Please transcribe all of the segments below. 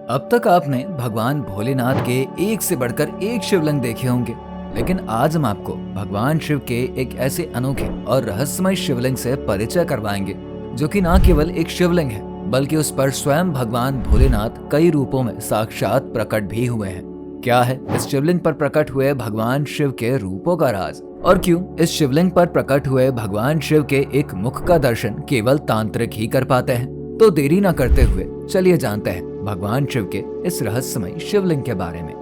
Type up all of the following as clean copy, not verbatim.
अब तक आपने भगवान भोलेनाथ के एक से बढ़कर एक शिवलिंग देखे होंगे, लेकिन आज हम आपको भगवान शिव के एक ऐसे अनोखे और रहस्यमय शिवलिंग से परिचय करवाएंगे जो कि न केवल एक शिवलिंग है बल्कि उस पर स्वयं भगवान भोलेनाथ कई रूपों में साक्षात प्रकट भी हुए हैं। क्या है इस शिवलिंग पर प्रकट हुए भगवान शिव के रूपों का राज, और क्यों इस शिवलिंग पर प्रकट हुए भगवान शिव के एक मुख का दर्शन केवल तांत्रिक ही कर पाते हैं? तो देरी न करते हुए चलिए जानते हैं भगवान शिव के इस रहस्यमय शिवलिंग के बारे में।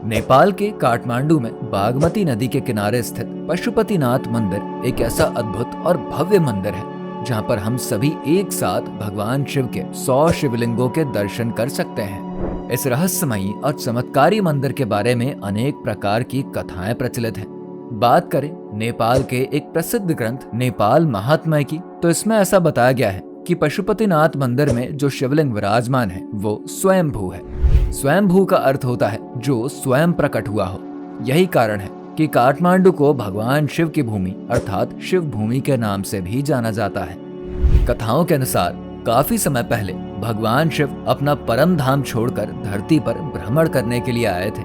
नेपाल के काठमांडू में बागमती नदी के किनारे स्थित पशुपतिनाथ मंदिर एक ऐसा अद्भुत और भव्य मंदिर है जहां पर हम सभी एक साथ भगवान शिव के 100 शिवलिंगों के दर्शन कर सकते हैं। इस रहस्यमयी और चमत्कारी मंदिर के बारे में अनेक प्रकार की कथाएं प्रचलित हैं। बात करें नेपाल के एक प्रसिद्ध ग्रंथ नेपाल महात्म्य की, तो इसमें ऐसा बताया गया है कि पशुपतिनाथ मंदिर में जो शिवलिंग विराजमान है वो स्वयंभू है। स्वयंभू का अर्थ होता है जो स्वयं प्रकट हुआ हो। यही कारण है कि काठमांडू को भगवान शिव की भूमि अर्थात शिव भूमि के नाम से भी जाना जाता है। कथाओं के अनुसार काफी समय पहले भगवान शिव अपना परम धाम छोड़कर धरती पर भ्रमण करने के लिए आए थे,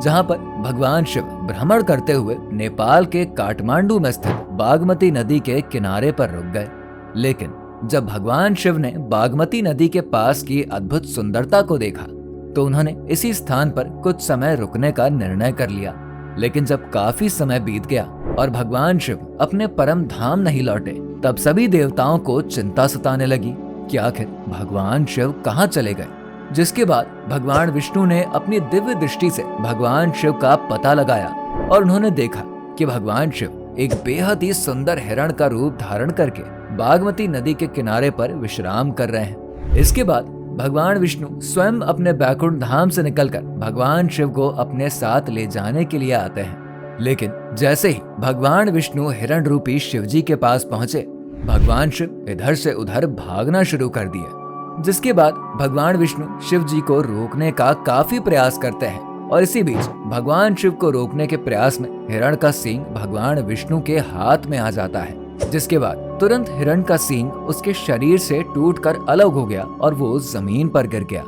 जहां पर भगवान शिव भ्रमण करते हुए नेपाल के काठमांडू में स्थित बागमती नदी के किनारे पर रुक गए। लेकिन जब भगवान शिव ने बागमती नदी के पास की अद्भुत सुंदरता को देखा तो उन्होंने इसी स्थान पर कुछ समय रुकने का निर्णय कर लिया। लेकिन जब काफी समय बीत गया और भगवान शिव अपने परम धाम नहीं लौटे, तब सभी देवताओं को चिंता सताने लगी कि आखिर भगवान शिव कहाँ चले गए। जिसके बाद भगवान विष्णु ने अपनी दिव्य दृष्टि से भगवान शिव का पता लगाया और उन्होंने देखा कि भगवान शिव एक बेहद ही सुंदर हिरण का रूप धारण करके बागमती नदी के किनारे पर विश्राम कर रहे हैं। इसके बाद भगवान विष्णु स्वयं अपने बैकुंठ धाम से निकलकर भगवान शिव को अपने साथ ले जाने के लिए आते हैं। लेकिन जैसे ही भगवान विष्णु हिरण रूपी शिव जी के पास पहुंचे, भगवान शिव इधर से उधर भागना शुरू कर दिए। जिसके बाद भगवान विष्णु शिव जी को रोकने का काफी प्रयास करते हैं और इसी बीच भगवान शिव को रोकने के प्रयास में हिरण का सींग भगवान विष्णु के हाथ में आ जाता है। जिसके बाद तुरंत हिरण का सींग उसके शरीर से टूटकर अलग हो गया और वो जमीन पर गिर गया।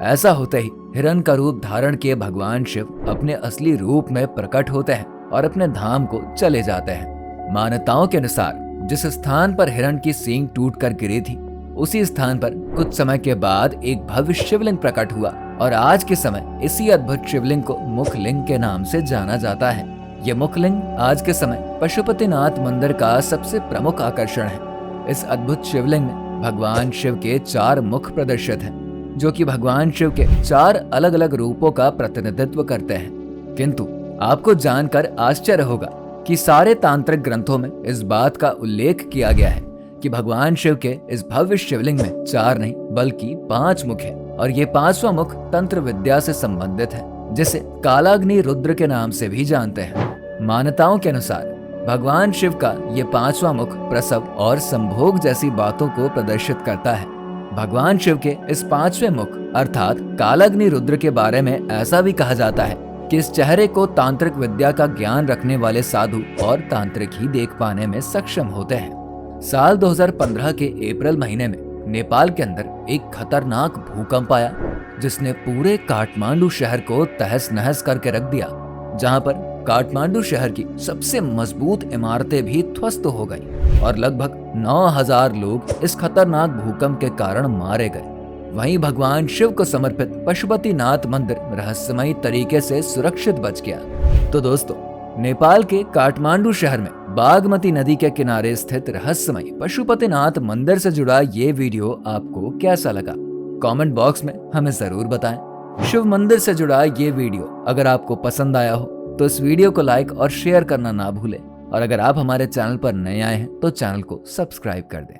ऐसा होते ही हिरण का रूप धारण किए भगवान शिव अपने असली रूप में प्रकट होते हैं और अपने धाम को चले जाते हैं। मान्यताओं के अनुसार जिस स्थान पर हिरण की सींग टूटकर गिरी थी, उसी स्थान पर कुछ समय के बाद एक भव्य शिवलिंग प्रकट हुआ और आज के समय इसी अद्भुत शिवलिंग को मुखलिंग के नाम से जाना जाता है। ये मुखलिंग आज के समय पशुपतिनाथ मंदिर का सबसे प्रमुख आकर्षण है। इस अद्भुत शिवलिंग में भगवान शिव के 4 मुख प्रदर्शित हैं, जो कि भगवान शिव के 4 अलग अलग रूपों का प्रतिनिधित्व करते हैं। किंतु आपको जानकर आश्चर्य होगा कि सारे तांत्रिक ग्रंथों में इस बात का उल्लेख किया गया है कि भगवान शिव के इस भव्य शिवलिंग में 4 नहीं बल्कि 5 मुख है और ये 5वां मुख तंत्र विद्या से संबंधित है, जिसे कालाग्नि रुद्र के नाम से भी जानते हैं। मान्यताओं के अनुसार भगवान शिव का ये 5वां मुख प्रसव और संभोग जैसी बातों को प्रदर्शित करता है। भगवान शिव के इस 5वें मुख अर्थात कालाग्नि रुद्र के बारे में ऐसा भी कहा जाता है कि इस चेहरे को तांत्रिक विद्या का ज्ञान रखने वाले साधु और तांत्रिक ही देख पाने में सक्षम होते हैं। साल 2015 के अप्रैल महीने में नेपाल के अंदर एक खतरनाक भूकंप आया, जिसने पूरे काठमांडू शहर को तहस नहस करके रख दिया, जहां पर काठमांडू शहर की सबसे मजबूत इमारतें भी ध्वस्त हो गई और लगभग 9000 लोग इस खतरनाक भूकंप के कारण मारे गए। वहीं भगवान शिव को समर्पित पशुपतिनाथ मंदिर रहस्यमयी तरीके से सुरक्षित बच गया। तो दोस्तों, नेपाल के काठमांडू शहर में बागमती नदी के किनारे स्थित रहस्यमयी पशुपतिनाथ मंदिर से जुड़ा ये वीडियो आपको कैसा लगा? कमेंट बॉक्स में हमें जरूर बताएं। शिव मंदिर से जुड़ा ये वीडियो अगर आपको पसंद आया हो तो इस वीडियो को लाइक और शेयर करना ना भूलें, और अगर आप हमारे चैनल पर नए आए हैं तो चैनल को सब्सक्राइब कर दें।